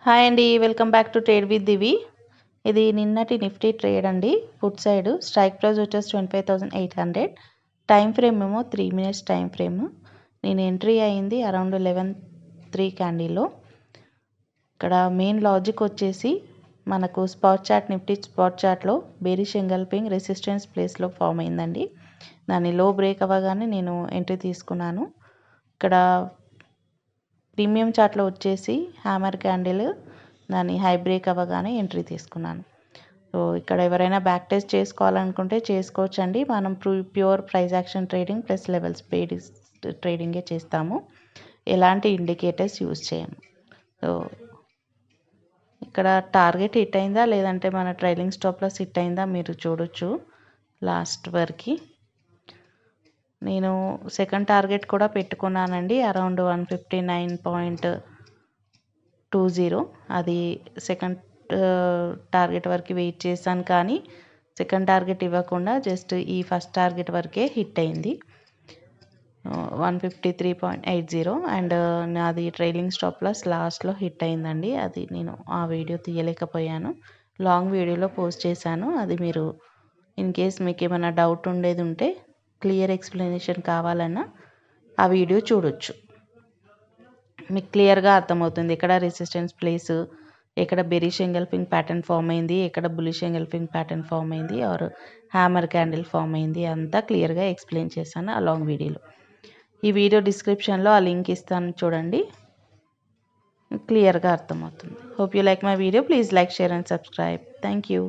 Hi అండి, welcome back to trade with Divi. ఇది నిన్నటి నిఫ్టీ ట్రేడ్ అండి. ఫుడ్ సైడ్ స్ట్రైక్ ప్రైస్ వచ్చేసి 25,800. టైం ఫ్రేమ్ ఏమో 3 minutes టైం ఫ్రేమ్. నేను ఎంట్రీ అయింది అరౌండ్ 11:03 క్యాండీలో. ఇక్కడ మెయిన్ లాజిక్ వచ్చేసి మనకు స్పాట్ చార్ట్, నిఫ్టీ స్పాట్ చార్ట్లో బేరిష్ ఎంగల్పింగ్ రెసిస్టెన్స్ ప్లేస్లో ఫామ్ అయిందండి. దాన్ని లో బ్రేక్ అవ్వగానే నేను ఎంట్రీ తీసుకున్నాను. ఇక్కడ ప్రీమియం చార్ట్లో వచ్చేసి హ్యామర్ క్యాండిల్ దాన్ని హై బ్రేక్ అవ్వగానే ఎంట్రీ తీసుకున్నాను. సో ఇక్కడ ఎవరైనా బ్యాక్ టెస్ట్ చేసుకోవాలనుకుంటే చేసుకోవచ్చండి. మనం pure price action trading plus levels based ట్రేడింగే చేస్తాము. ఎలాంటి ఇండికేటర్స్ యూజ్ చేయము. సో ఇక్కడ టార్గెట్ హిట్ అయిందా లేదంటే మన ట్రైలింగ్ స్టాప్ లాస్ హిట్ అయిందా మీరు చూడొచ్చు లాస్ట్ వరకు. నేను సెకండ్ టార్గెట్ కూడా పెట్టుకున్నానండి అరౌండ్ 159.20. అది సెకండ్ టార్గెట్ వరకు వెయిట్ చేశాను, కానీ సెకండ్ టార్గెట్ ఇవ్వకుండా జస్ట్ ఈ ఫస్ట్ టార్గెట్ వరకే హిట్ అయింది 153.80. అండ్ నాది ట్రైలింగ్ స్టాప్ లాస్ లాస్ట్లో హిట్ అయిందండి. అది నేను ఆ వీడియో తీయలేకపోయాను, లాంగ్ వీడియోలో పోస్ట్ చేశాను. అది మీరు ఇన్ కేస్ మీకు ఏమైనా డౌట్ ఉండేది ఉంటే, క్లియర్ ఎక్స్ప్లెనేషన్ కావాలన్నా ఆ వీడియో చూడొచ్చు. మీకు క్లియర్గా అర్థమవుతుంది ఎక్కడ రెసిస్టెన్స్ ప్లేస్, ఎక్కడ బెరిష్ ఎంగల్ఫింగ్ ప్యాటర్న్ ఫామ్ అయింది, ఎక్కడ బులిష్ ఎంగల్ఫింగ్ ప్యాటర్న్ ఫామ్ అయింది, ఆర్ హ్యామర్ క్యాండిల్ ఫామ్ అయింది. అంతా క్లియర్గా ఎక్స్ప్లెయిన్ చేశాను ఆ లాంగ్ వీడియోలో. ఈ వీడియో డిస్క్రిప్షన్లో ఆ లింక్ ఇస్తాను, చూడండి, క్లియర్గా అర్థమవుతుంది. Hope you like my video. Please like, share and subscribe. Thank you.